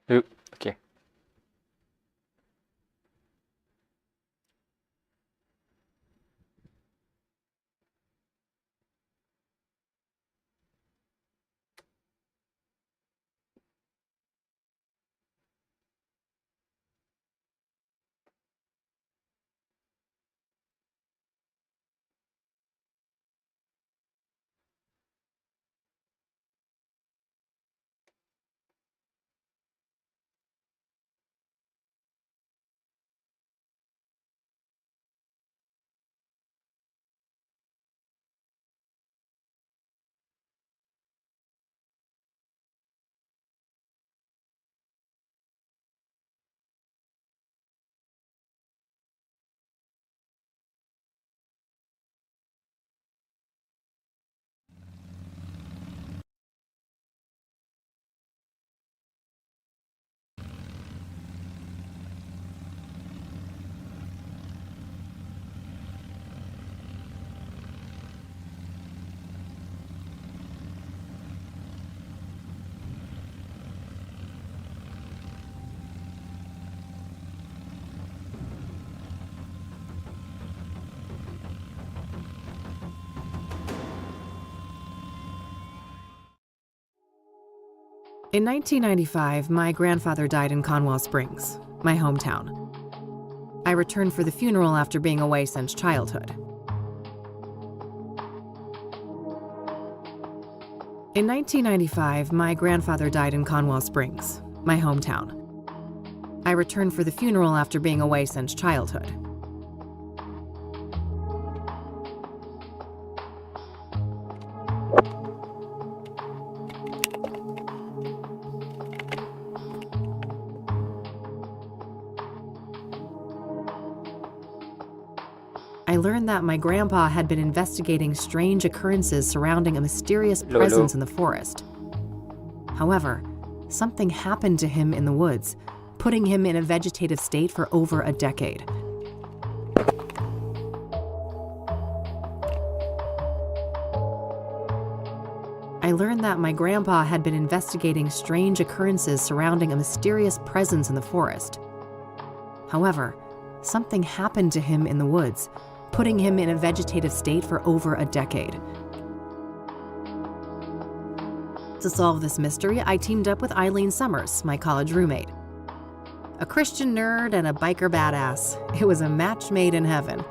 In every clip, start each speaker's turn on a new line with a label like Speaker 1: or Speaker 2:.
Speaker 1: Ok.
Speaker 2: In 1995, my grandfather died in Conwell Springs, my hometown. I returned for the funeral after being away since childhood. In 1995, my grandfather died in Conwell Springs, my hometown. I returned for the funeral after being away since childhood. I learned that my grandpa had been investigating strange occurrences surrounding a mysterious presence in the forest. However, something happened to him in the woods, putting him in a vegetative state for over a decade. I learned that my grandpa had been investigating strange occurrences surrounding a mysterious presence in the forest. However, something happened to him in the woods, putting him in a vegetative state for over a decade. To solve this mystery, I teamed up with Eileen Summers, my college roommate. A Christian nerd and a biker badass, it was a match made in heaven.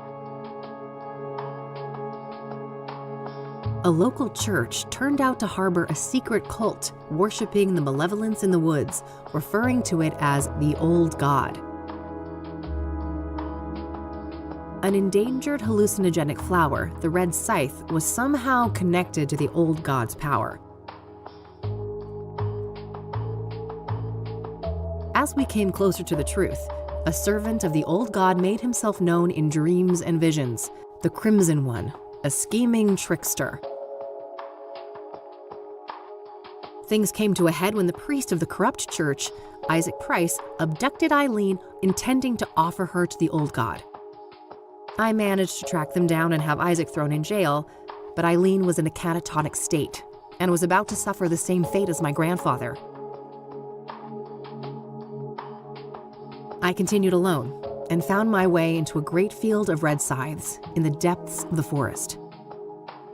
Speaker 2: A local church turned out to harbor a secret cult worshiping the malevolence in the woods, referring to it as the Old God. An endangered hallucinogenic flower, the red scythe, was somehow connected to the Old God's power. As we came closer to the truth, a servant of the Old God made himself known in dreams and visions, the Crimson One, a scheming trickster. Things came to a head when the priest of the corrupt church, Isaac Price, abducted Eileen, intending to offer her to the Old God. I managed to track them down and have Isaac thrown in jail, but Eileen was in a catatonic state and was about to suffer the same fate as my grandfather. I continued alone and found my way into a great field of red scythes in the depths of the forest.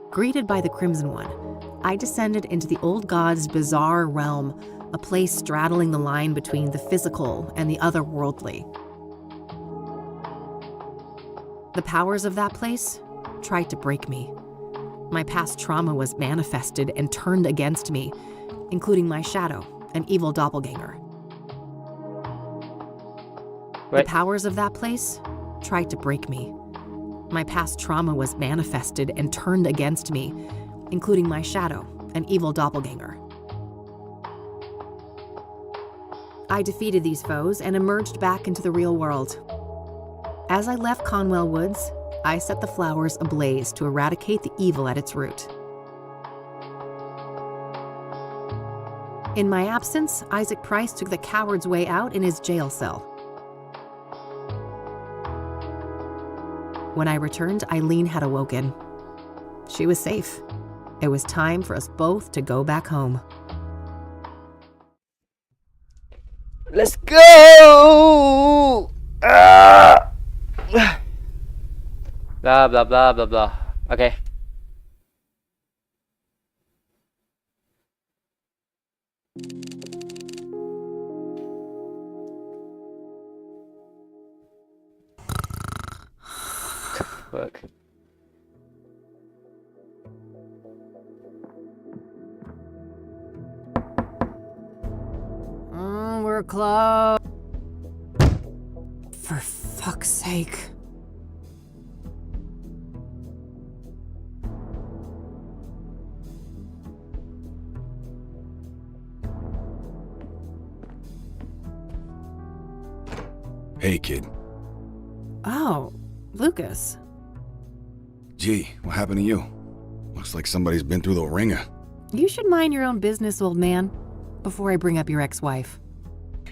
Speaker 2: Greeted by the Crimson One, I descended into the Old God's bizarre realm, a place straddling the line between the physical and the otherworldly. The powers of that place tried to break me. My past trauma was manifested and turned against me, including my shadow, an evil doppelganger. The powers of that place tried to break me. My past trauma was manifested and turned against me, including my shadow, an evil doppelganger. I defeated these foes and emerged back into the real world. As I left Conwell Woods, I set the flowers ablaze to eradicate the evil at its root. In my absence, Isaac Price took the coward's way out in his jail cell. When I returned, Eileen had awoken. She was safe. It was time for us both to go back home.
Speaker 1: Let's go! Ah! Blah, blah, blah, blah, blah. Okay. Fuck.
Speaker 2: We're close. For fuck's sake.
Speaker 3: Hey, kid.
Speaker 2: Oh, Lucas.
Speaker 3: Gee, what happened to you? Looks like somebody's been through the ringer.
Speaker 2: You should mind your own business, old man, before I bring up your ex-wife.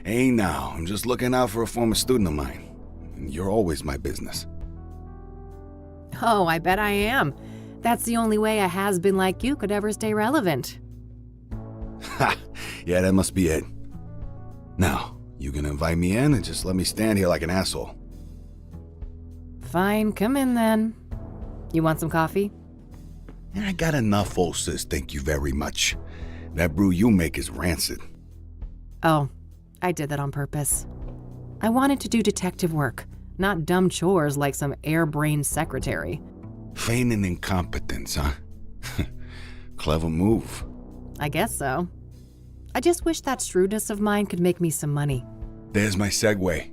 Speaker 3: Hey now, I'm just looking out for a former student of mine. And you're always my business.
Speaker 2: Oh, I bet I am. That's the only way a has-been like you could ever stay relevant.
Speaker 3: Ha! Yeah, that must be it. Now, you gonna invite me in and just let me stand here like an asshole?
Speaker 2: Fine, come in then. You want some coffee?
Speaker 3: I got enough, old sis, thank you very much. That brew you make is rancid.
Speaker 2: Oh, I did that on purpose. I wanted to do detective work, not dumb chores like some airbrained secretary.
Speaker 3: Feigning incompetence, huh? Clever move.
Speaker 2: I guess so. I just wish that shrewdness of mine could make me some money.
Speaker 3: There's my segue.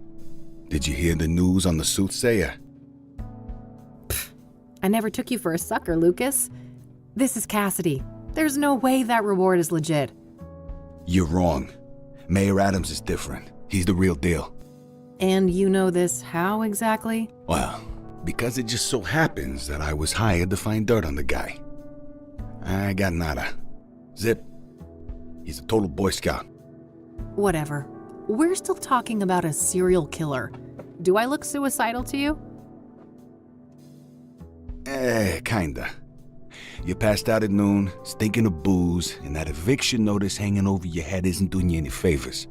Speaker 3: Did you hear the news on the Soothsayer?
Speaker 2: I never took you for a sucker, Lucas. This is Cassidy. There's no way that reward is legit.
Speaker 3: You're wrong. Mayor Adams is different. He's the real deal.
Speaker 2: And you know this how exactly?
Speaker 3: Well, because it just so happens that I was hired to find dirt on the guy. I got nada. Zip. He's a total Boy Scout.
Speaker 2: Whatever. We're still talking about a serial killer. Do I look suicidal to you?
Speaker 3: Kinda. You passed out at noon, stinking of booze, and that eviction notice hanging over your head isn't doing you any favors.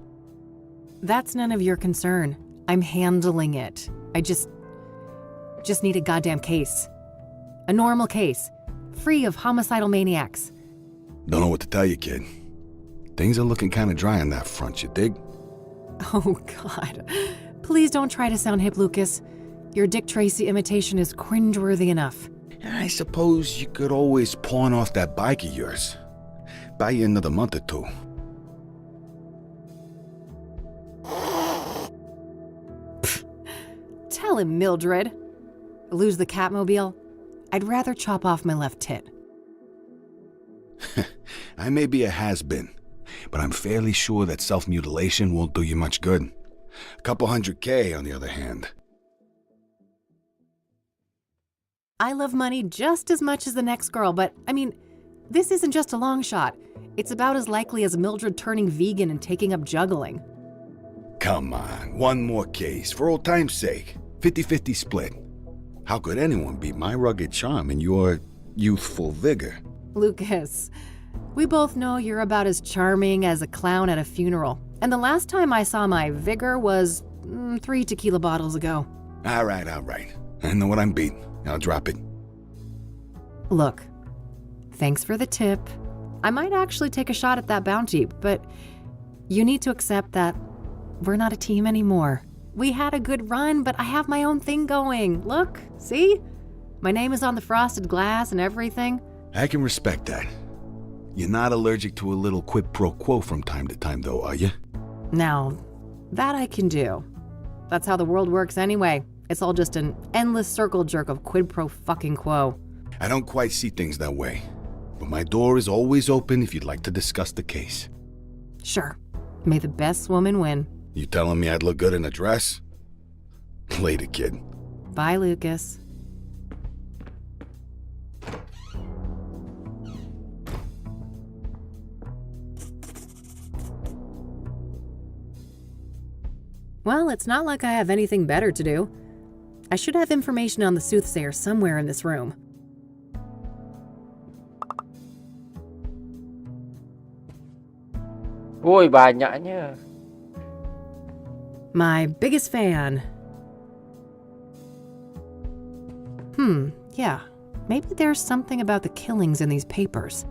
Speaker 2: That's none of your concern. I'm handling it. I just need a goddamn case. A normal case. Free of homicidal maniacs.
Speaker 3: Don't know what to tell you, kid. Things are looking kinda dry on that front, you dig?
Speaker 2: Oh, God. Please don't try to sound hip, Lucas. Your Dick Tracy imitation is cringeworthy enough.
Speaker 3: I suppose you could always pawn off that bike of yours. Buy you another month or two.
Speaker 2: Tell him, Mildred. Lose the Catmobile? I'd rather chop off my left tit.
Speaker 3: I may be a has-been, but I'm fairly sure that self-mutilation won't do you much good. A couple $100K, on the other hand.
Speaker 2: I love money just as much as the next girl, but, I mean, this isn't just a long shot. It's about as likely as Mildred turning vegan and taking up juggling.
Speaker 3: Come on, one more case, for old time's sake. 50-50 split. How could anyone beat my rugged charm and your youthful vigor?
Speaker 2: Lucas, we both know you're about as charming as a clown at a funeral. And the last time I saw my vigor was 3 tequila bottles ago.
Speaker 3: All right. I know what I'm beating. I'll drop it.
Speaker 2: Look, thanks for the tip. I might actually take a shot at that bounty, but you need to accept that we're not a team anymore. We had a good run, but I have my own thing going. Look, see? My name is on the frosted glass and everything.
Speaker 3: I can respect that. You're not allergic to a little quid pro quo from time to time, though, are you?
Speaker 2: Now, that I can do. That's how the world works anyway. It's all just an endless circle jerk of quid pro fucking quo.
Speaker 3: I don't quite see things that way, but my door is always open if you'd like to discuss the case.
Speaker 2: Sure. May the best woman win.
Speaker 3: You telling me I'd look good in a dress? Later, kid.
Speaker 2: Bye, Lucas. Well, it's not like I have anything better to do. I should have information on the Soothsayer somewhere in this room.
Speaker 1: Woi, banyaknya.
Speaker 2: My biggest fan. Yeah. Maybe there's something about the killings in these papers.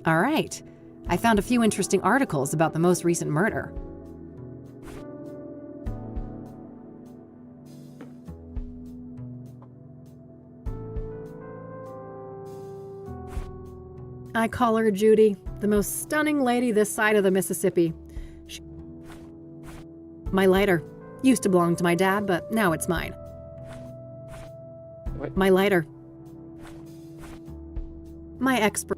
Speaker 2: All right. I found a few interesting articles about the most recent murder. I call her Judy, the most stunning lady this side of the Mississippi. My lighter. Used to belong to my dad, but now it's mine.
Speaker 1: What?
Speaker 2: My lighter. My expert.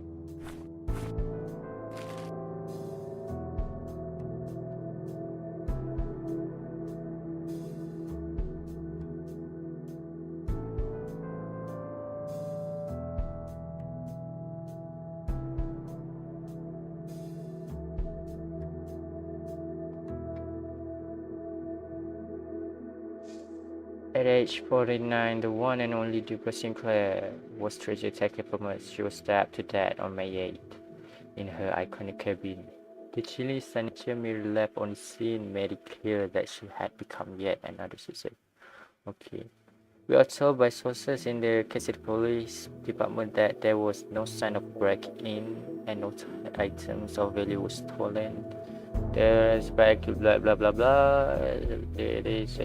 Speaker 1: At age 49, the one and only Deborah Sinclair was treasure detective promoted. She was stabbed to death on May 8th in her iconic cabin. The chilly signature mirror left on the scene made it clear that she had become yet another suspect. Okay. We are told by sources in the Kansas Police Department that there was no sign of break-in and no items of value was stolen. There's back to blah blah blah blah. It is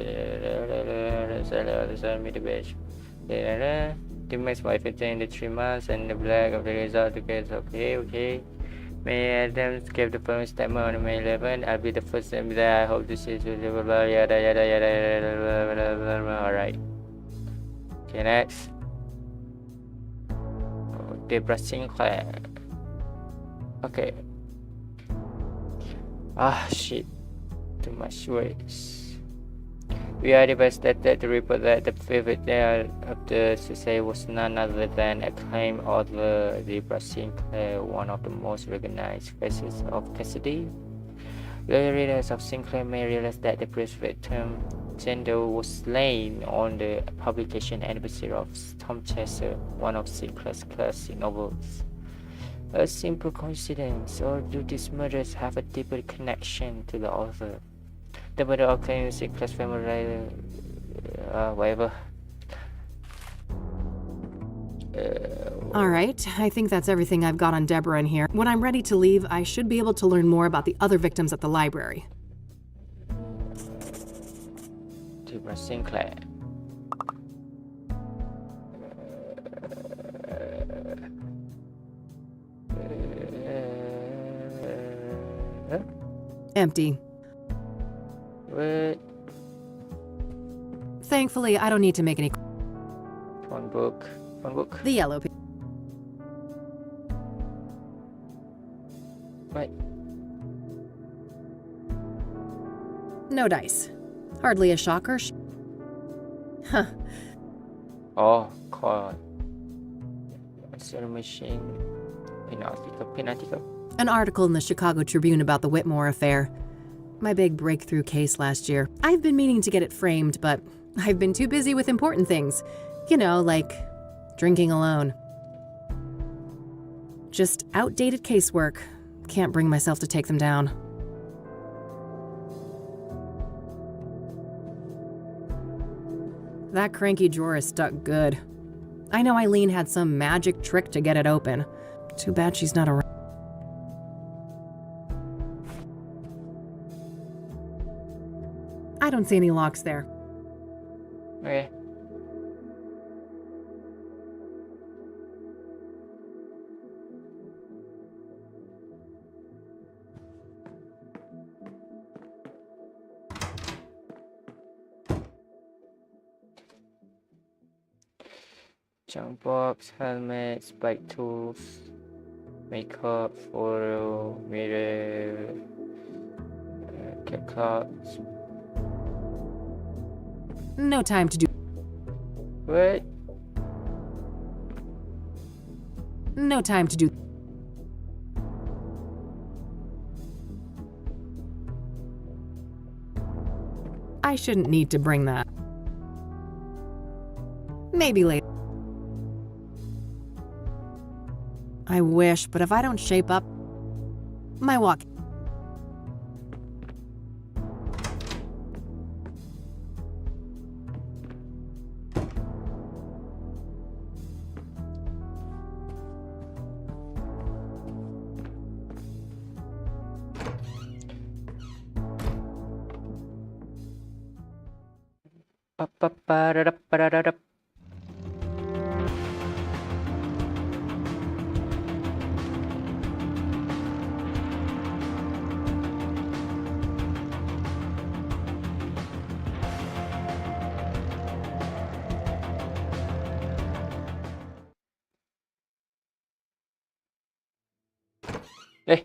Speaker 1: the max by 15 the 3 months and the black of the result to get okay. May Adams gave the first statement on May 11. I'll be the first time there. I hope this is blah blah yada yada yada. Alright. Okay, next. Deborah Sinclair. Okay. Shit. Too much words. We are devastated to report that the favorite of the suicide was none other than acclaimed author Deborah Sinclair, one of the most recognized faces of custody. The readers of Sinclair may realize that the first victim, Gender, was slain on the publication anniversary of Storm Chaser, one of Sinclair's classic novels. A simple coincidence, or do these murders have a deeper connection to the author? The murder of Sinclair's family, whatever.
Speaker 2: All right, I think that's everything I've got on Deborah in here. When I'm ready to leave, I should be able to learn more about the other victims at the library.
Speaker 1: Deborah Sinclair.
Speaker 2: Empty.
Speaker 1: What?
Speaker 2: Thankfully, I don't need to make any.
Speaker 1: Phone book.
Speaker 2: The yellow page.
Speaker 1: What?
Speaker 2: No dice. Hardly a shocker. Huh.
Speaker 1: Oh, call. Answer machine. Pin article.
Speaker 2: An article in the Chicago Tribune about the Whitmore affair. My big breakthrough case last year. I've been meaning to get it framed, but I've been too busy with important things. You know, like drinking alone. Just outdated casework. Can't bring myself to take them down. That cranky drawer is stuck good. I know Eileen had some magic trick to get it open. Too bad she's not around. I don't see any locks there.
Speaker 1: Okay. Junk box, helmets, bike tools, makeup, photo, mirror, cat clocks.
Speaker 2: No time to do.
Speaker 1: What?
Speaker 2: No time to do. I shouldn't need to bring that. Maybe later. I wish, but if I don't shape up, My walk.
Speaker 1: Pa-pa-pa-da-da-pa-da-da-da. Eh,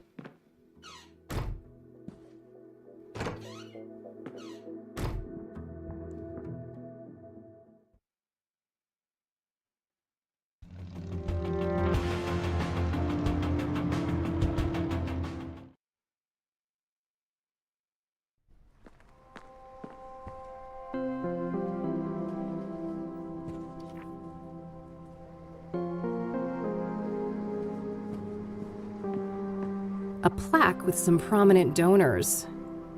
Speaker 2: A plaque with some prominent donors.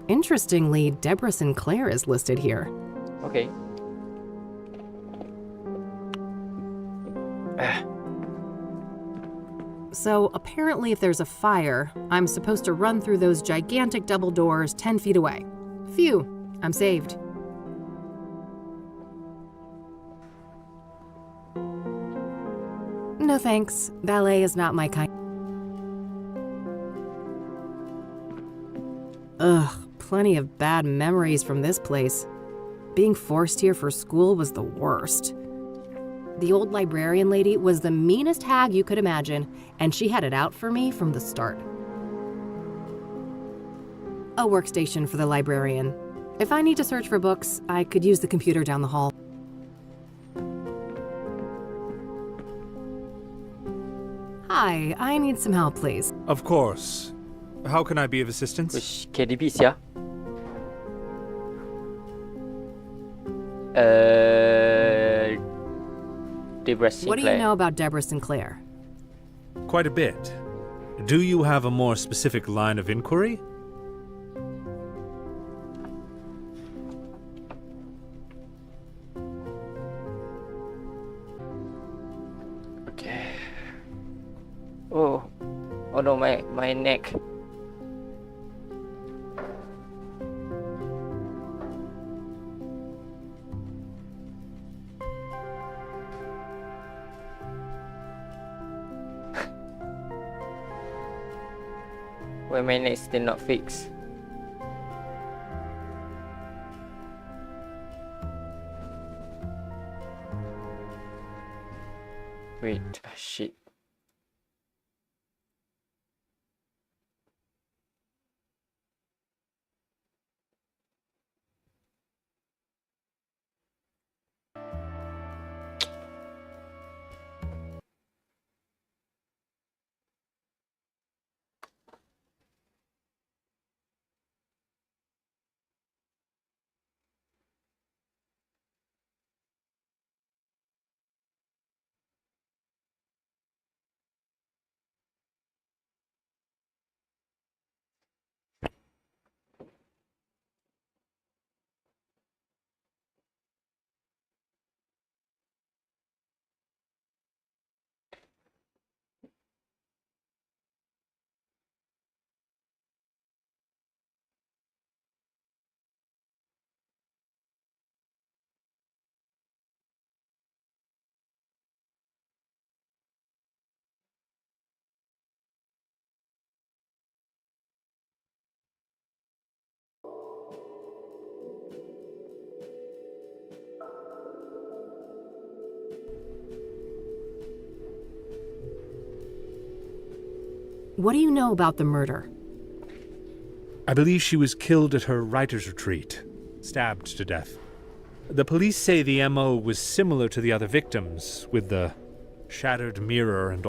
Speaker 2: Interestingly, Deborah Sinclair is listed here.
Speaker 1: okay.
Speaker 2: So apparently if there's a fire, I'm supposed to run through those gigantic double doors 10 feet away. Phew, I'm saved. No thanks, ballet is not my kind. Ugh, plenty of bad memories from this place. Being forced here for school was the worst. The old librarian lady was the meanest hag you could imagine, and she had it out for me from the start. A workstation for the librarian. If I need to search for books, I could use the computer down the hall. Hi, I need some help, please.
Speaker 4: Of course. How can I be of assistance?
Speaker 1: Wish KDB sia. Deborah Sinclair.
Speaker 2: What do you know about Deborah Sinclair?
Speaker 4: Quite a bit. Do you have a more specific line of inquiry?
Speaker 1: Okay. Oh no, my neck. Why my neck still not fixed? Wait, shit.
Speaker 2: What do you know about the murder?
Speaker 4: I believe she was killed at her writer's retreat, stabbed to death. The police say the MO was similar to the other victims, with the shattered mirror and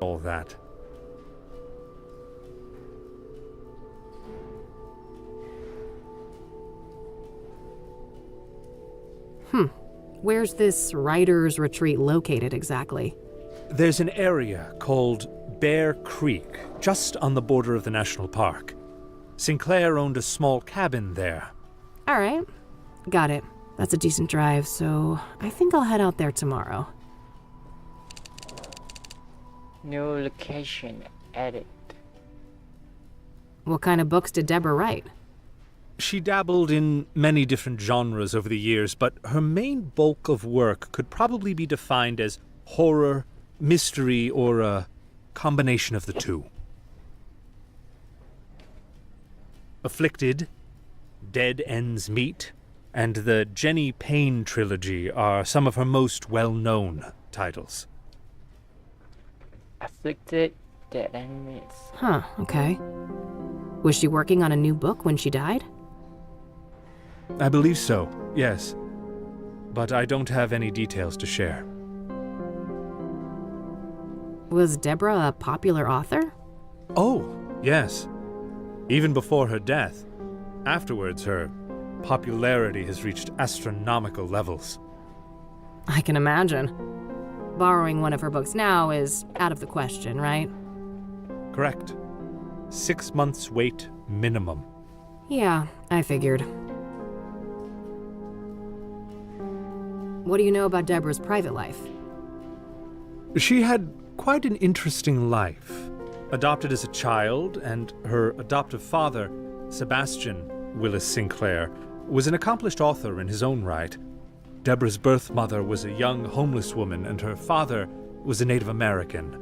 Speaker 4: all that.
Speaker 2: Where's this writer's retreat located exactly?
Speaker 4: There's an area called Bear Creek, just on the border of the national park. Sinclair owned a small cabin there.
Speaker 2: All right, got it. That's a decent drive, so I think I'll head out there tomorrow.
Speaker 1: New location added.
Speaker 2: What kind of books did Deborah write?
Speaker 4: She dabbled in many different genres over the years, but her main bulk of work could probably be defined as horror, mystery, or a combination of the two. Afflicted, Dead Ends Meet, and the Jenny Payne trilogy are some of her most well-known titles.
Speaker 1: Afflicted, Dead Enemies.
Speaker 2: Huh, okay. Was she working on a new book when she died?
Speaker 4: I believe so, yes. But I don't have any details to share.
Speaker 2: Was Deborah a popular author?
Speaker 4: Oh, yes. Even before her death. Afterwards, her popularity has reached astronomical levels.
Speaker 2: I can imagine. Borrowing one of her books now is out of the question, right?
Speaker 4: Correct. 6 months wait minimum.
Speaker 2: Yeah, I figured. What do you know about Deborah's private life?
Speaker 4: She had quite an interesting life. Adopted as a child, and her adoptive father, Sebastian Willis Sinclair, was an accomplished author in his own right. Deborah's birth mother was a young homeless woman, and her father was a Native American.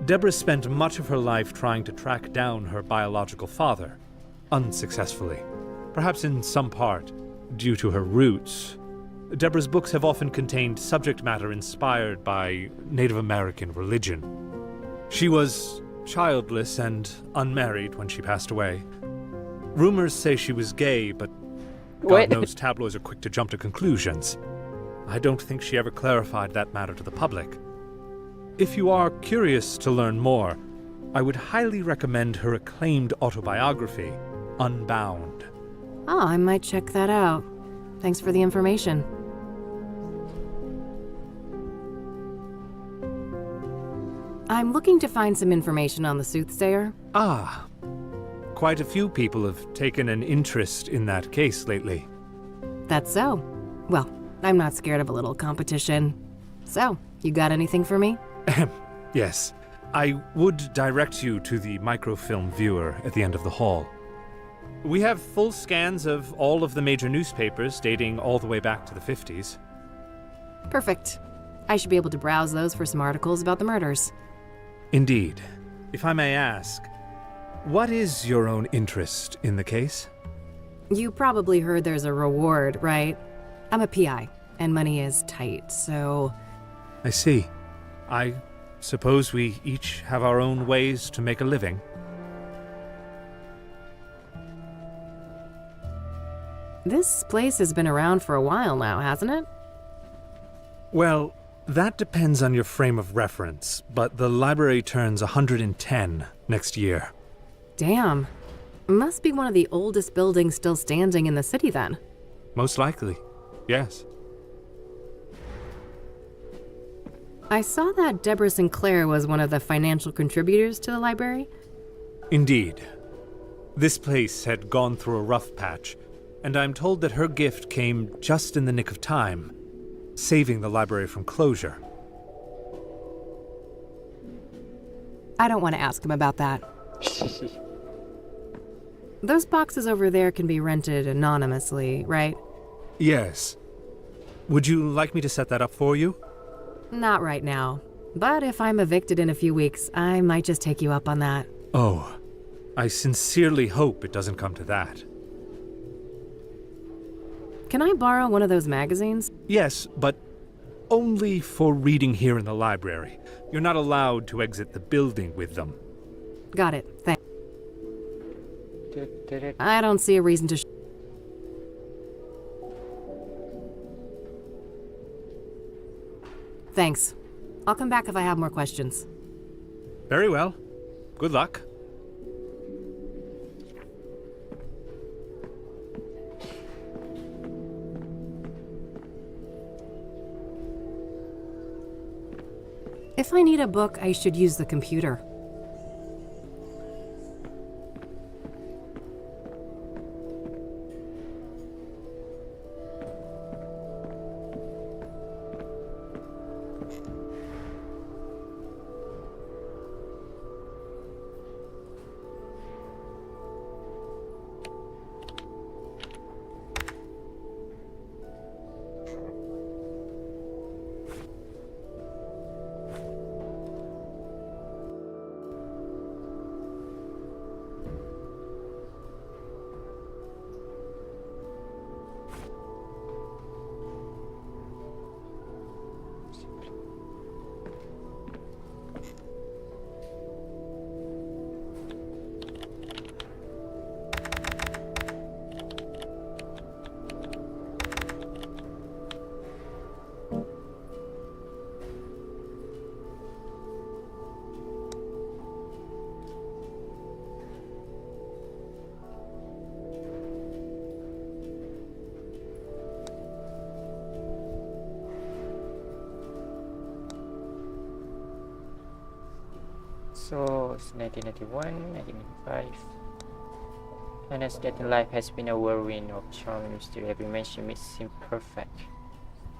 Speaker 4: Deborah spent much of her life trying to track down her biological father, unsuccessfully, perhaps in some part due to her roots. Deborah's books have often contained subject matter inspired by Native American religion. She was childless and unmarried when she passed away. Rumors say she was gay, but God knows tabloids are quick to jump to conclusions. I don't think she ever clarified that matter to the public. If you are curious to learn more, I would highly recommend her acclaimed autobiography, Unbound.
Speaker 2: Oh, I might check that out. Thanks for the information. I'm looking to find some information on the Soothsayer.
Speaker 4: Ah, quite a few people have taken an interest in that case lately.
Speaker 2: That's so. Well, I'm not scared of a little competition. So, you got anything for me?
Speaker 4: Yes, I would direct you to the microfilm viewer at the end of the hall. We have full scans of all of the major newspapers dating all the way back to the 50s.
Speaker 2: Perfect. I should be able to browse those for some articles about the murders.
Speaker 4: Indeed. If I may ask, what is your own interest in the case?
Speaker 2: You probably heard there's a reward, right? I'm a PI, and money is tight, so...
Speaker 4: I see. I suppose we each have our own ways to make a living.
Speaker 2: This place has been around for a while now, hasn't it?
Speaker 4: Well, that depends on your frame of reference, but the library turns 110 next year.
Speaker 2: Damn. Must be one of the oldest buildings still standing in the city then.
Speaker 4: Most likely, yes.
Speaker 2: I saw that Deborah Sinclair was one of the financial contributors to the library.
Speaker 4: Indeed. This place had gone through a rough patch, and I'm told that her gift came just in the nick of time, saving the library from closure.
Speaker 2: I don't want to ask him about that. Those boxes over there can be rented anonymously, right?
Speaker 4: Yes. Would you like me to set that up for you?
Speaker 2: Not right now. But if I'm evicted in a few weeks, I might just take you up on that.
Speaker 4: Oh, I sincerely hope it doesn't come to that.
Speaker 2: Can I borrow one of those magazines?
Speaker 4: Yes, but only for reading here in the library. You're not allowed to exit the building with them.
Speaker 2: Got it. Thanks. I don't see a reason to... Thanks. I'll come back if I have more questions.
Speaker 4: Very well. Good luck.
Speaker 2: If I need a book, I should use the computer.
Speaker 1: So it's 1991, 1995. Honest that life has been a whirlwind of charm and mystery. Every mention may seem perfect,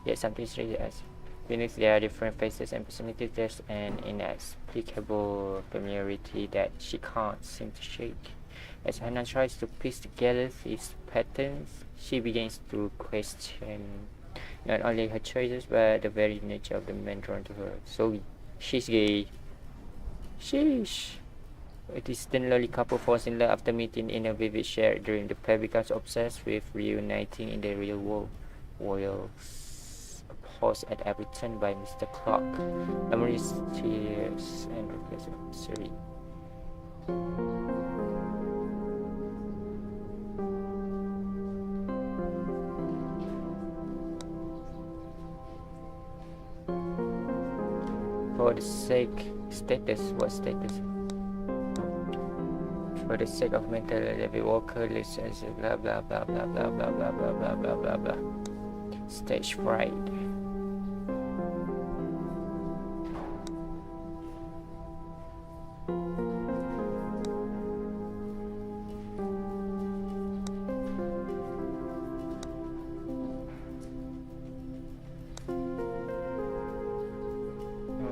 Speaker 1: yet something strange as beneath there are different faces and personalities. There's an inexplicable familiarity that she can't seem to shake. As Hannah tries to piece together these patterns, she begins to question not only her choices but the very nature of the man drawn to her. So she's gay. Sheesh. A distant lonely couple falls in love after meeting in a vivid shared dream. The pair becomes obsessed with reuniting in the real world. Wales paused at every turn by Mr. Clark. Memories, tears, and reflection of misery. For the sake status, what status? For the sake of mental David Walker listens blah blah blah blah blah blah blah blah blah blah blah blah. Stage fright.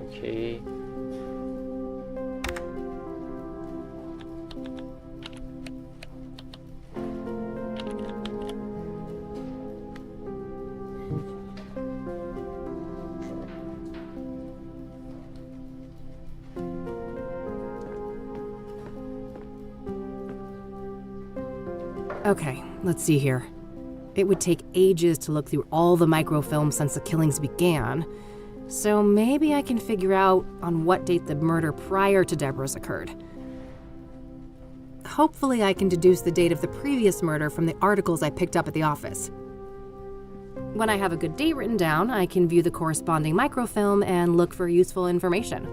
Speaker 1: Okay.
Speaker 2: Okay, let's see here. It would take ages to look through all the microfilms since the killings began, so maybe I can figure out on what date the murder prior to Deborah's occurred. Hopefully I can deduce the date of the previous murder from the articles I picked up at the office. When I have a good date written down, I can view the corresponding microfilm and look for useful information.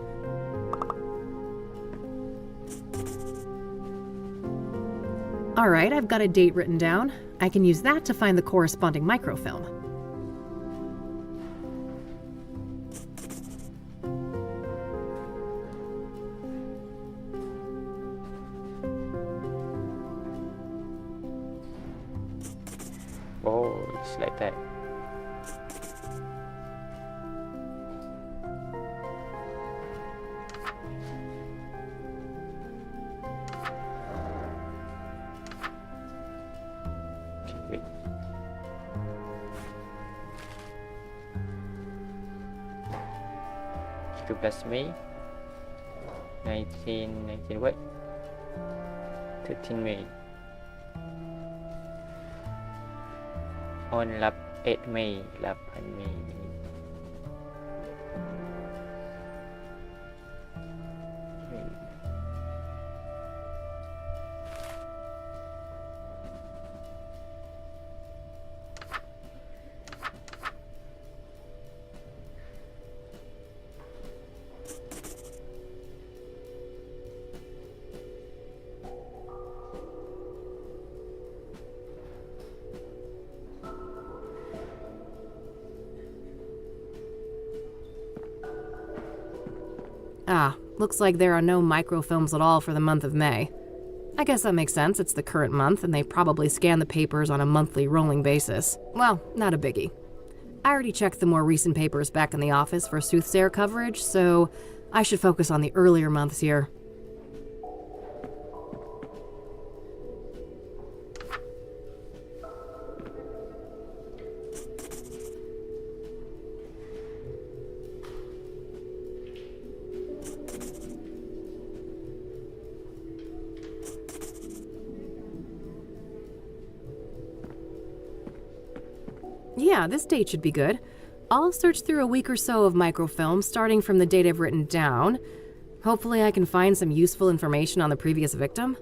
Speaker 2: Alright, I've got a date written down. I can use that to find the corresponding microfilm.
Speaker 1: Oh, it's like that. Okay, wait. May 19 what? 13 May. On 8 Mei, 8 Mei.
Speaker 2: Ah, looks like there are no microfilms at all for the month of May. I guess that makes sense, it's the current month, and they probably scan the papers on a monthly rolling basis. Well, not a biggie. I already checked the more recent papers back in the office for Soothsayer coverage, so I should focus on the earlier months here. Yeah, this date should be good. I'll search through a week or so of microfilm, starting from the date I've written down. Hopefully I can find some useful information on the previous victim.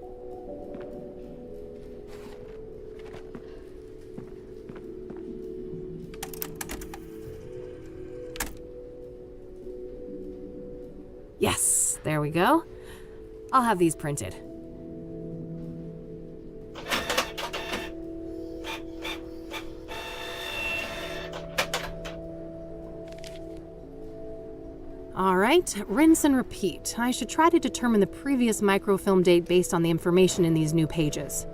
Speaker 2: Yes, there we go. I'll have these printed. Alright, rinse and repeat. I should try to determine the previous microfilm date based on the information in these new pages.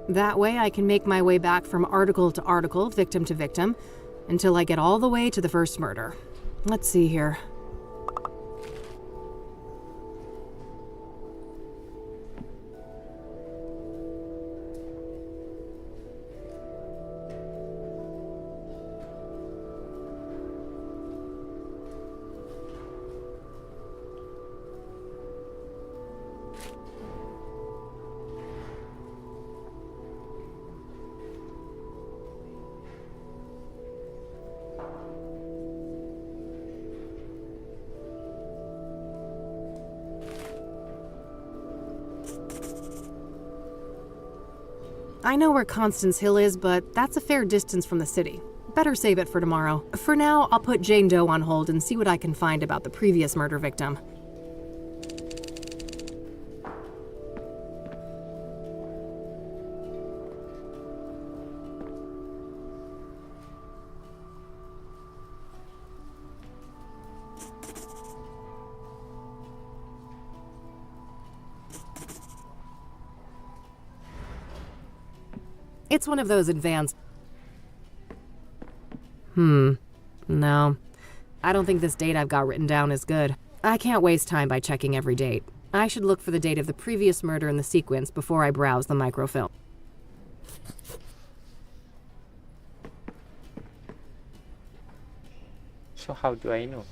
Speaker 2: That way I can make my way back from article to article, victim to victim, until I get all the way to the first murder. Let's see here. I know where Constance Hill is, but that's a fair distance from the city. Better save it for tomorrow. For now, I'll put Jane Doe on hold and see what I can find about the previous murder victim. It's one of those advanced... No. I don't think this date I've got written down is good. I can't waste time by checking every date. I should look for the date of the previous murder in the sequence before I browse the microfilm.
Speaker 1: So how do I know?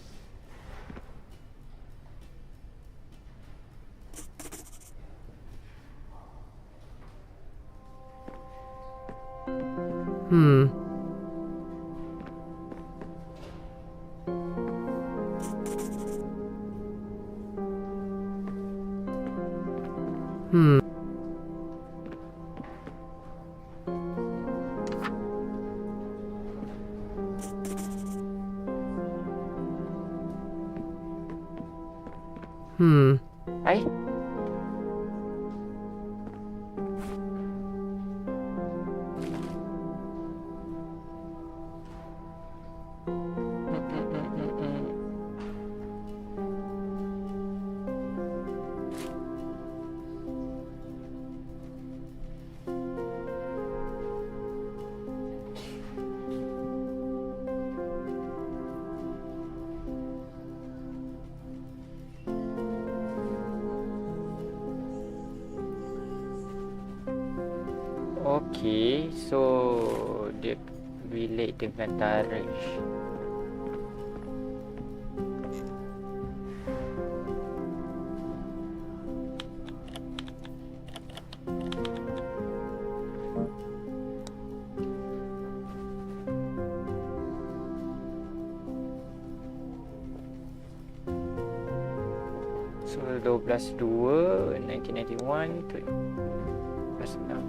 Speaker 1: Ay? Okey, so dia relate dengan tarikh. So 12/2 1991 tu plus 6.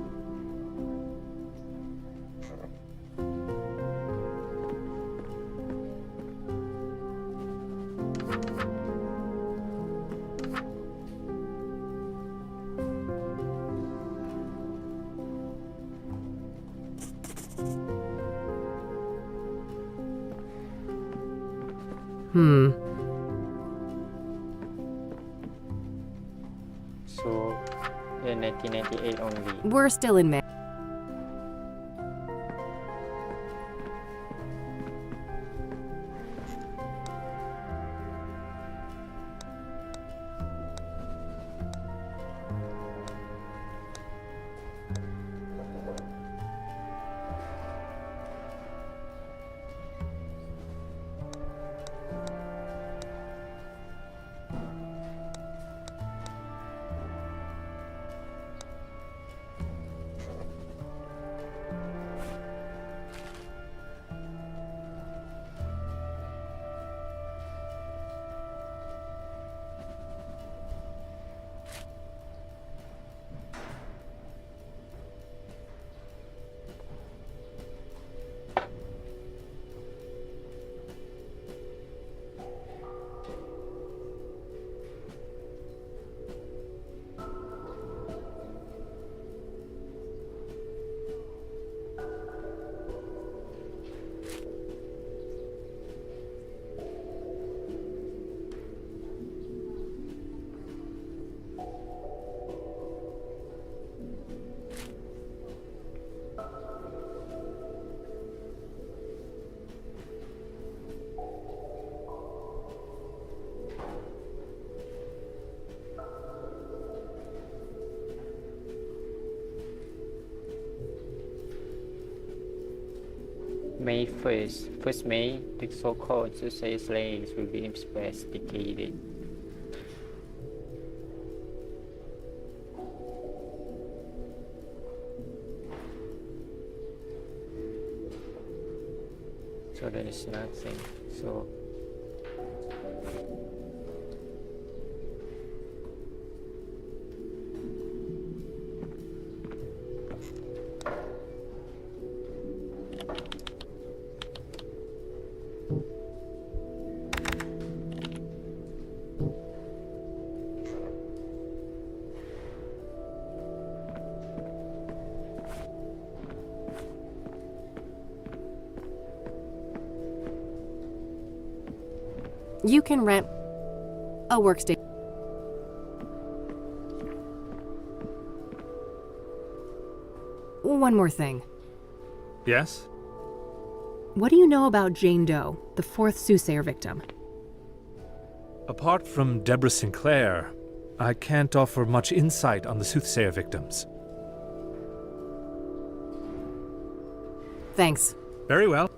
Speaker 1: 1998 only.
Speaker 2: We're still in May.
Speaker 1: May 1st May, the so-called suicide slaves will be investigated. So there is nothing. So
Speaker 2: You can rent a workstation. One more thing.
Speaker 4: Yes?
Speaker 2: What do you know about Jane Doe, the fourth Soothsayer victim?
Speaker 4: Apart from Deborah Sinclair, I can't offer much insight on the Soothsayer victims.
Speaker 2: Thanks.
Speaker 4: Very well.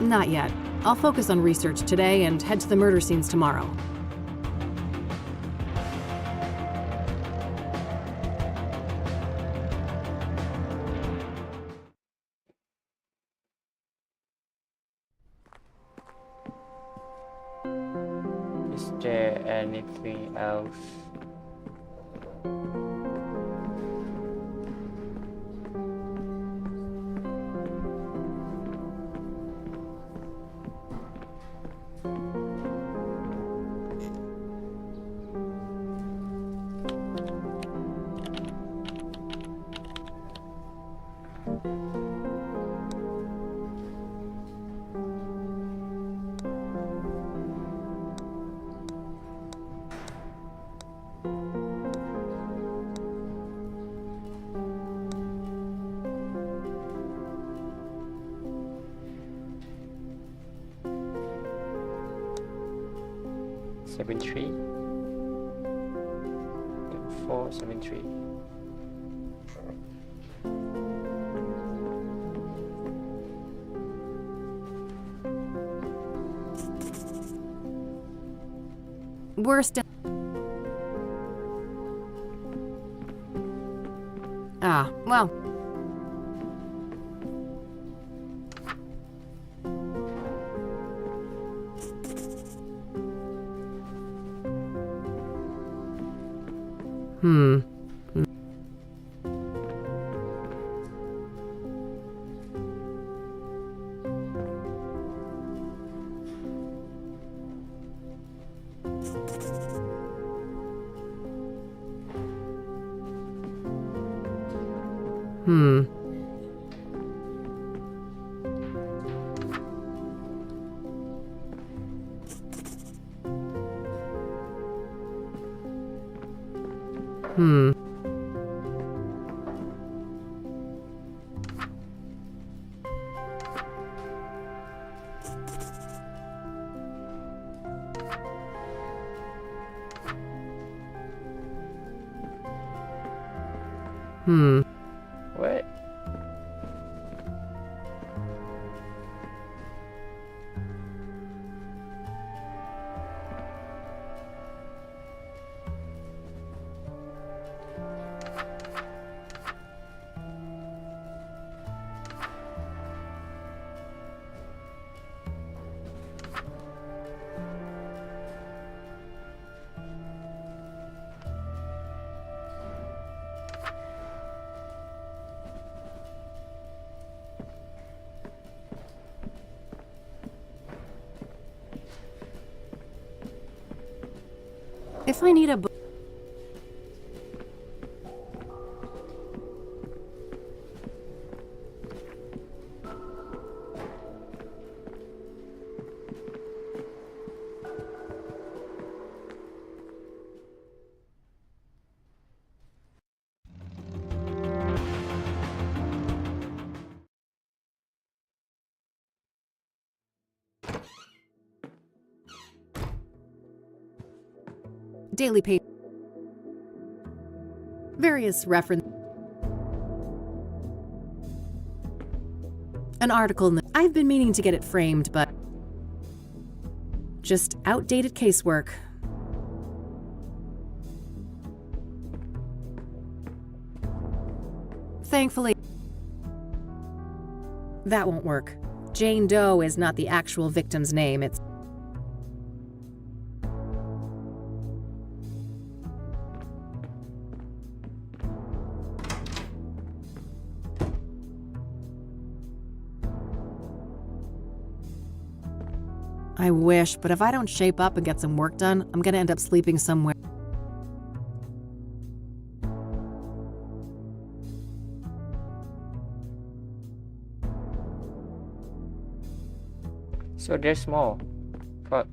Speaker 2: Not yet. I'll focus on research today and head to the murder scenes tomorrow.
Speaker 1: is there anything else? Seven three, 473.
Speaker 2: We're still... Ah, well... Hmm. Hmm. Hmm. Hmm.
Speaker 1: What?
Speaker 2: If I need a book. Daily paper. Various reference. An article in the. I've been meaning to get it framed, but. Just outdated casework. Thankfully. That won't work. Jane Doe is not the actual victim's name, it's. I wish, but if I don't shape up and get some work done, I'm gonna end up sleeping somewhere.
Speaker 1: So there's more. Fuck.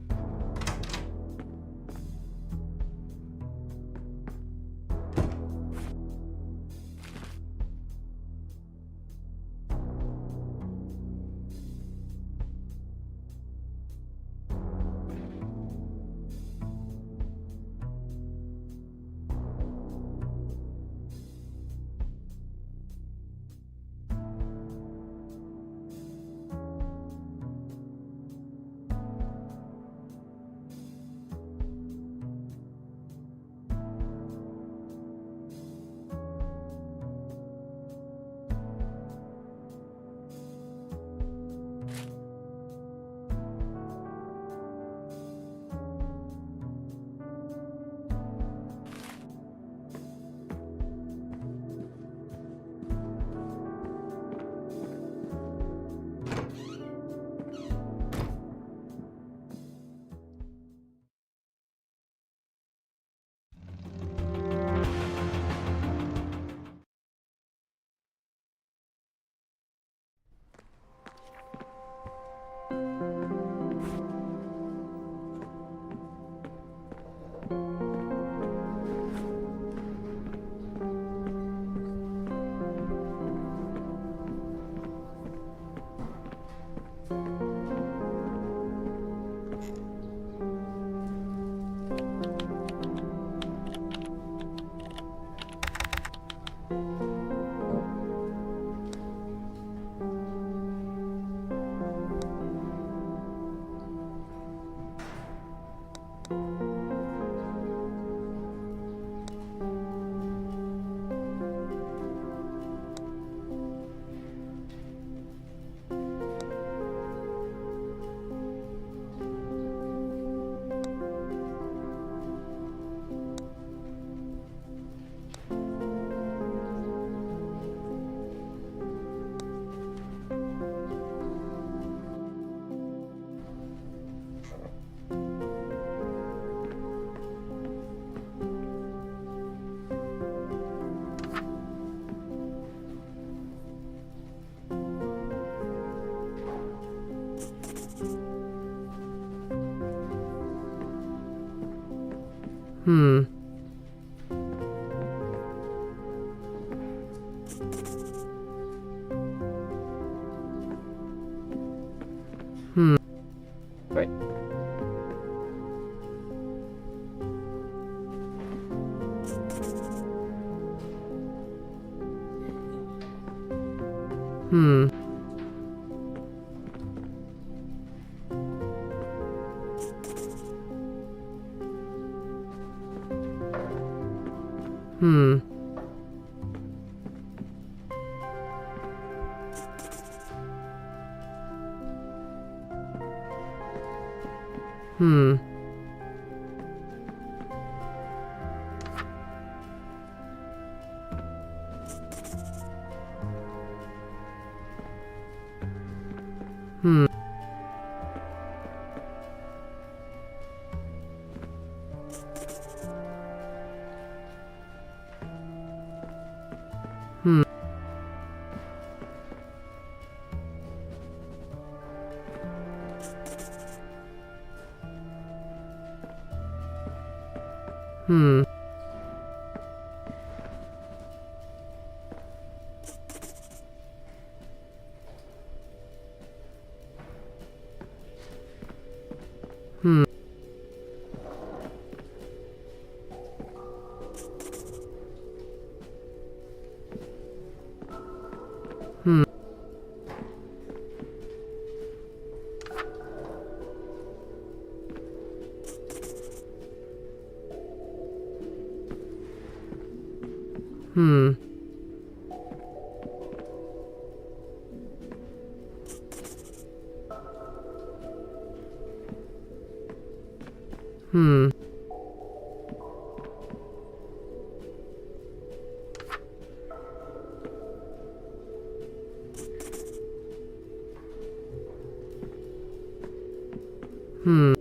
Speaker 2: Hmm. Hmm.
Speaker 1: Right.
Speaker 2: Hmm. Hmm. Hmm. Hmm. Hmm. Hmm. Hmm. Hmm. Hmm. Hmm. Hmm.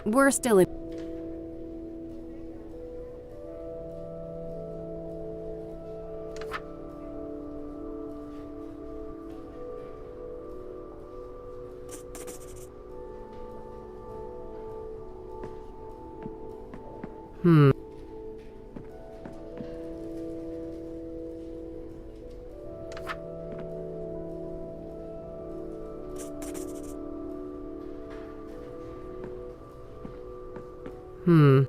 Speaker 2: We're still in. Hmm. Hmm.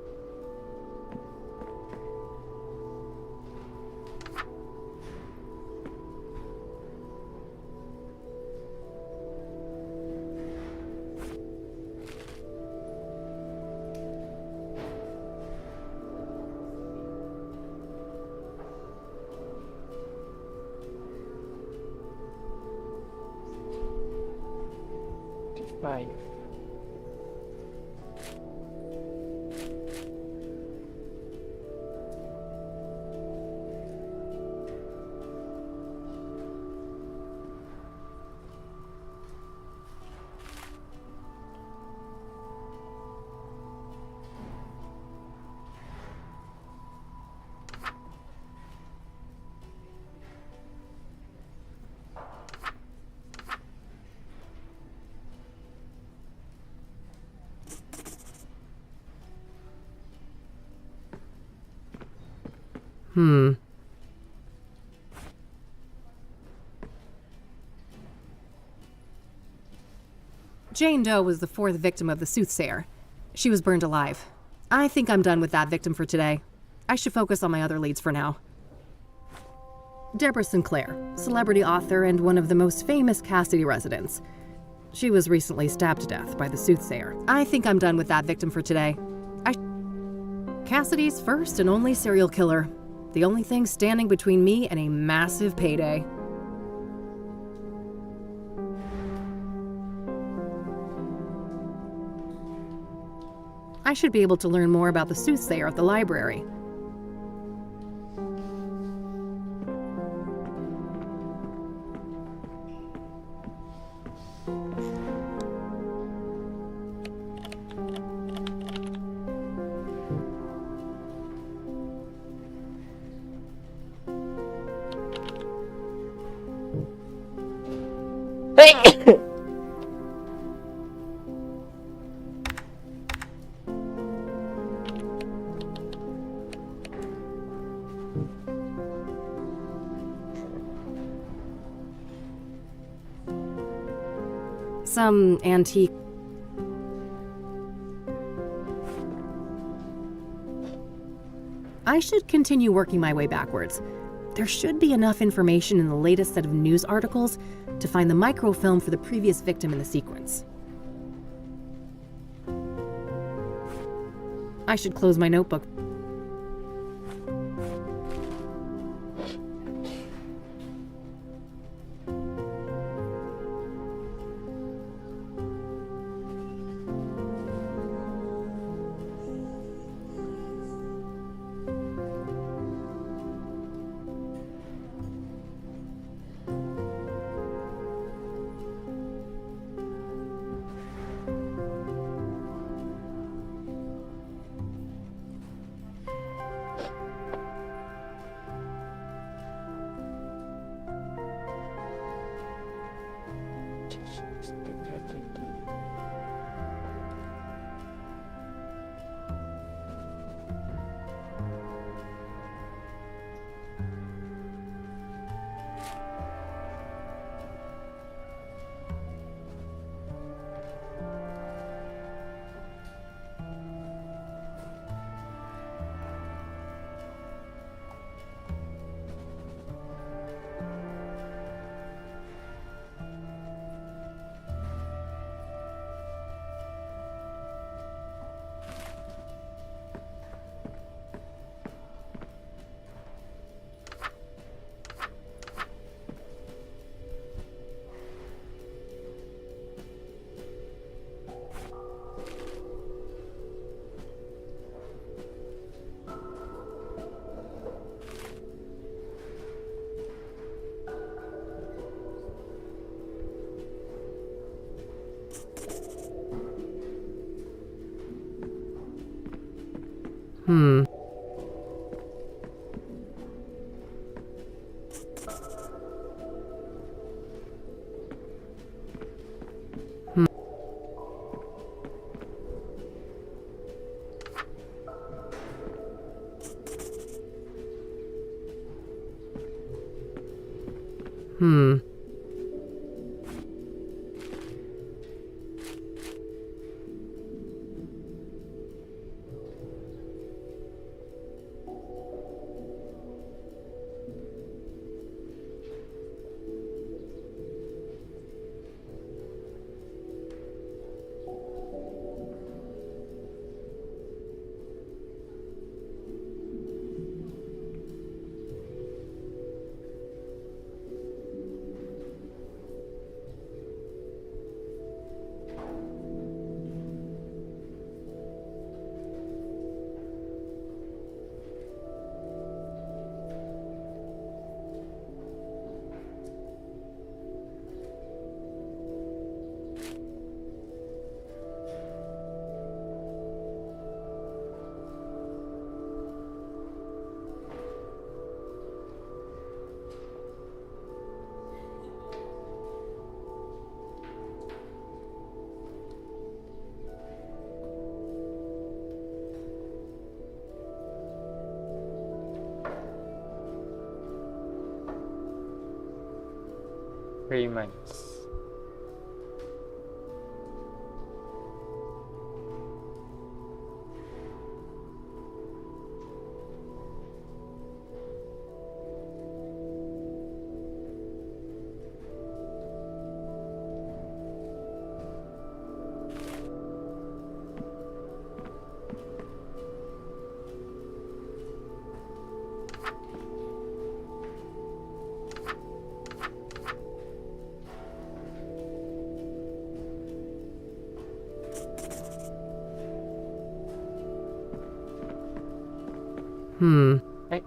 Speaker 1: Bye.
Speaker 2: Hmm. Jane Doe was the fourth victim of the Soothsayer. She was burned alive. I think I'm done with that victim for today. I should focus on my other leads for now. Deborah Sinclair, celebrity author and one of the most famous Cassidy residents. She was recently stabbed to death by the Soothsayer. I think I'm done with that victim for today. Cassidy's first and only serial killer. The only thing standing between me and a massive payday. I should be able to learn more about the Soothsayer at the library.
Speaker 1: Hey!
Speaker 2: Some antique. I should continue working my way backwards. There should be enough information in the latest set of news articles to find the microfilm for the previous victim in the sequence. I should close my notebook. Hmm. Hmm.
Speaker 1: Three months. เฮ้ย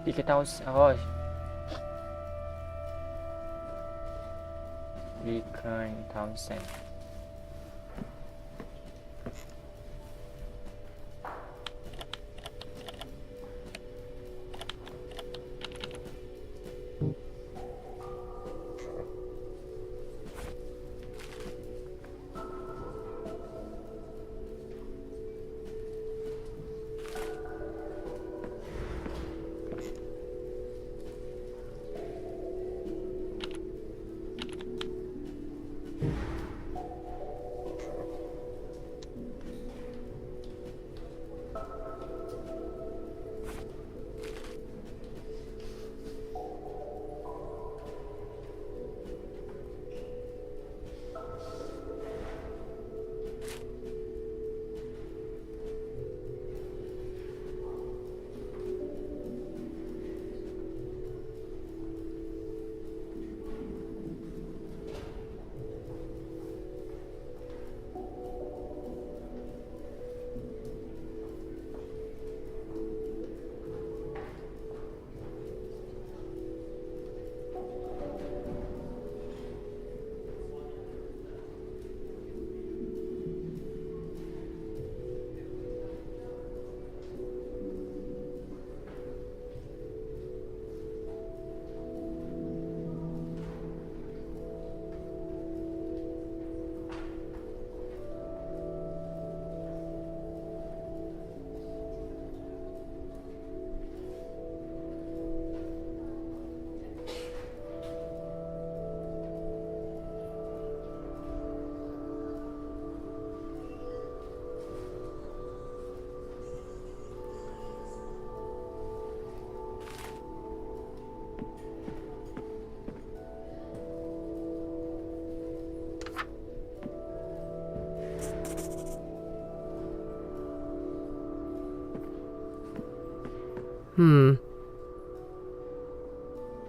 Speaker 1: digital โอ้ย recurring Townsend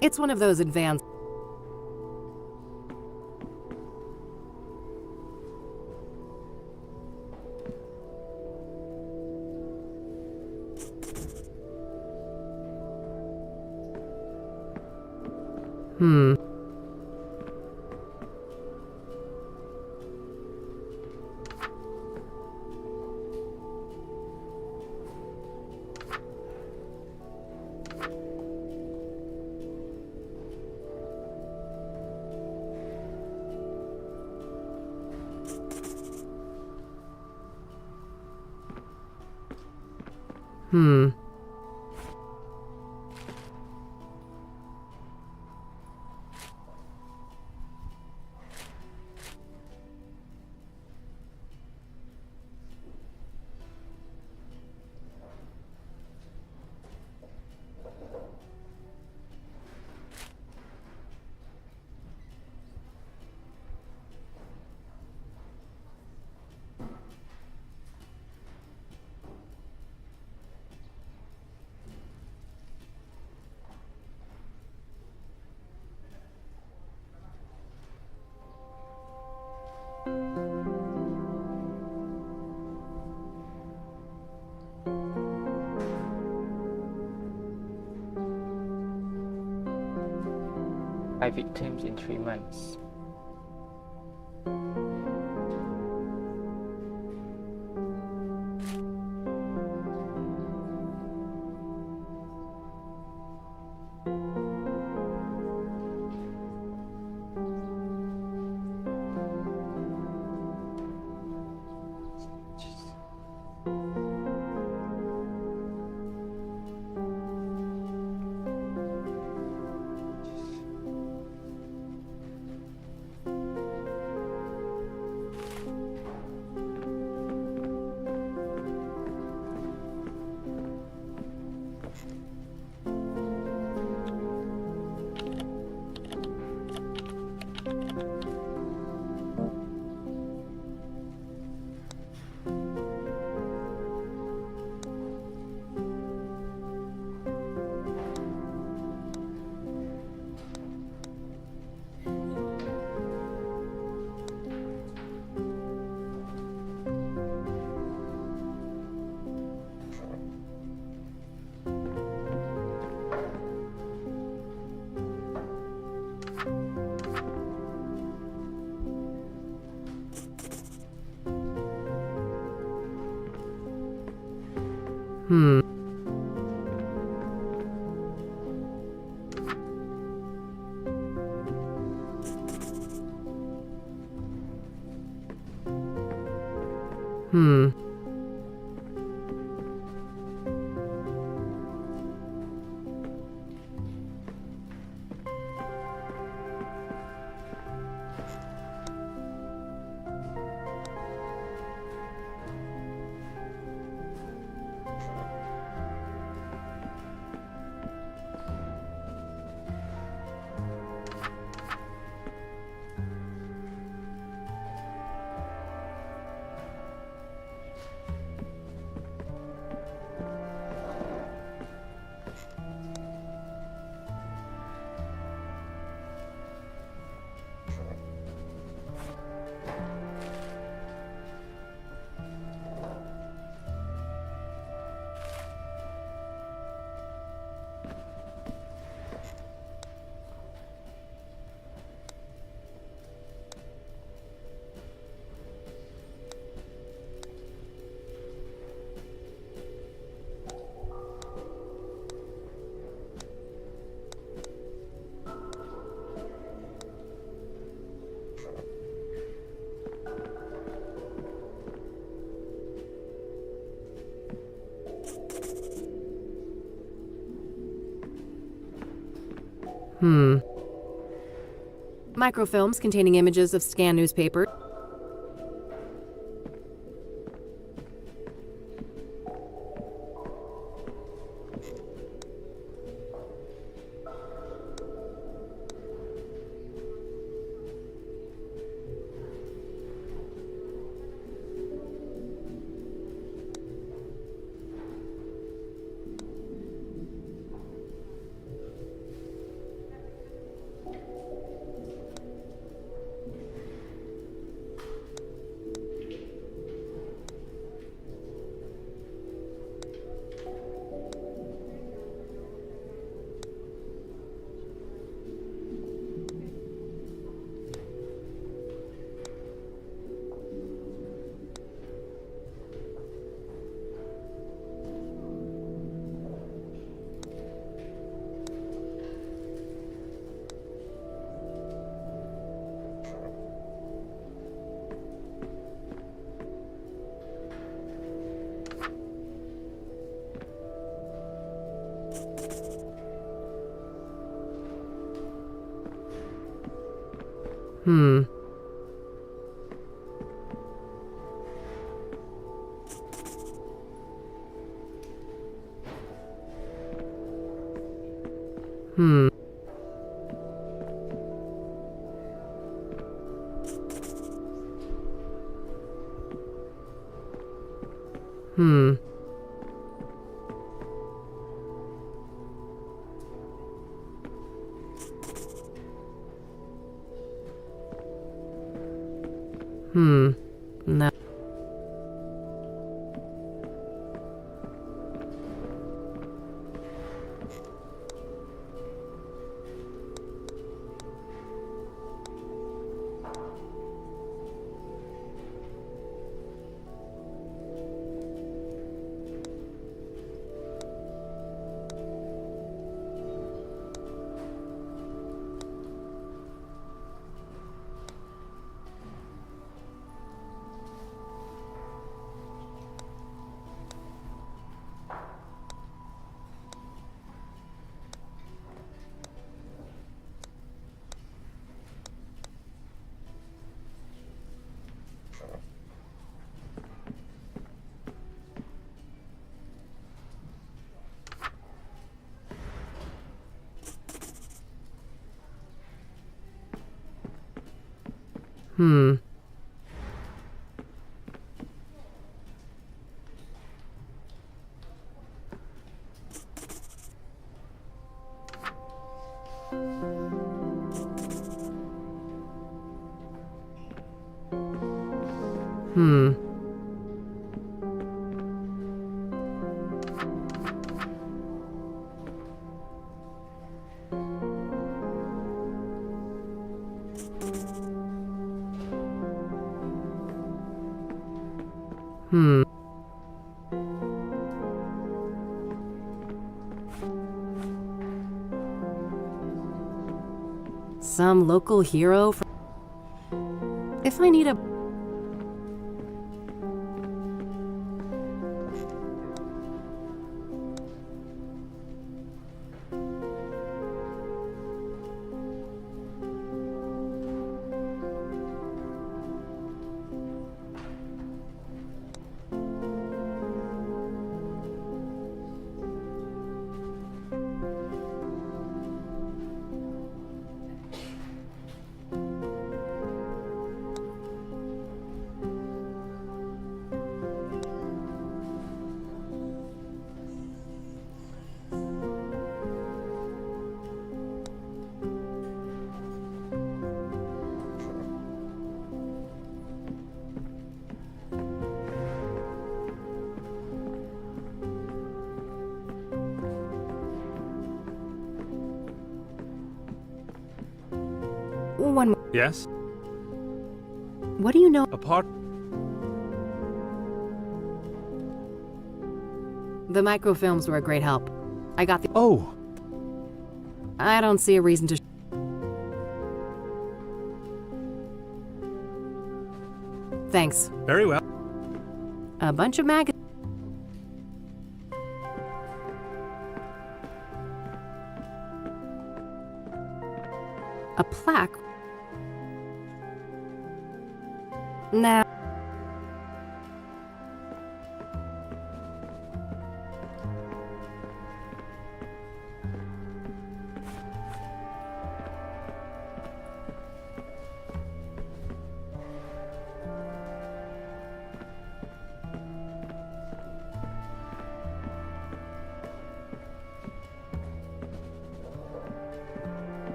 Speaker 2: It's one of those advanced.
Speaker 1: Five victims in 3 months.
Speaker 2: Microfilms containing images of scanned newspaper. Hmm. Hmm. Hmm. Hmm. No. Hmm. Hmm. Hmm. Some local hero from... If I need a... One more.
Speaker 4: Yes?
Speaker 2: What do you know?
Speaker 4: Apart.
Speaker 2: The microfilms were a great help. I got the...
Speaker 4: Oh!
Speaker 2: I don't see a reason to... Thanks.
Speaker 4: Very well.
Speaker 2: A bunch of magazines. A plaque? Nah.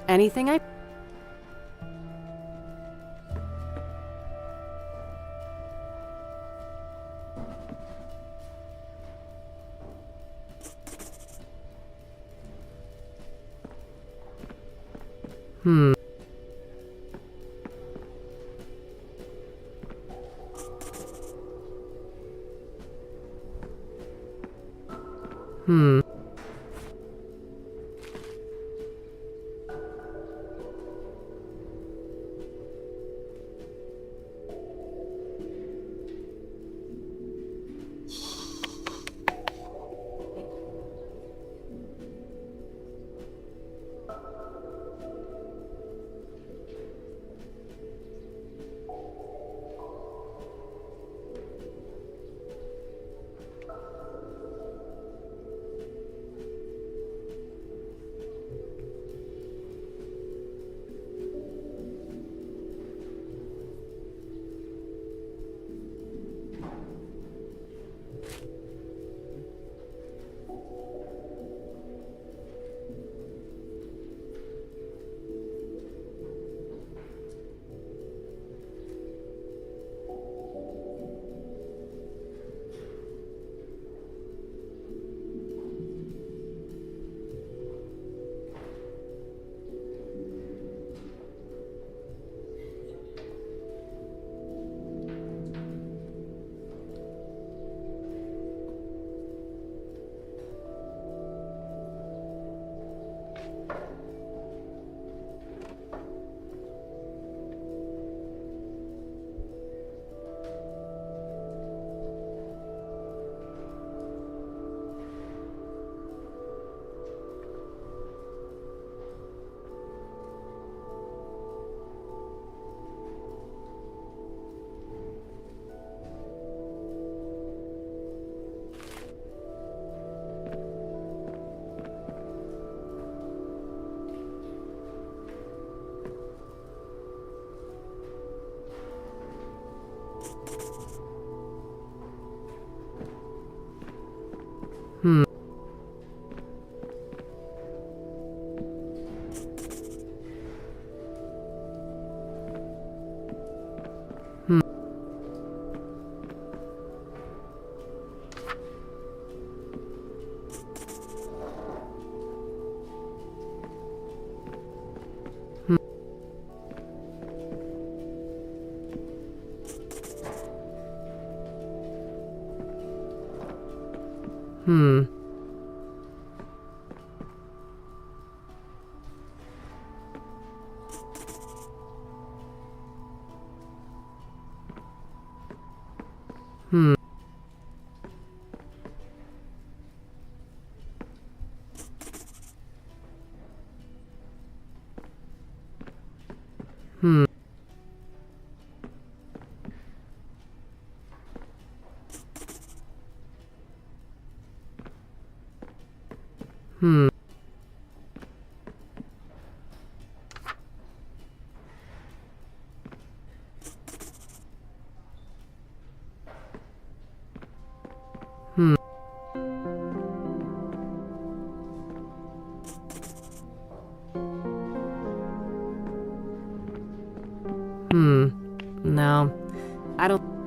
Speaker 2: Anything I... Hmm. Hmm. No, I don't.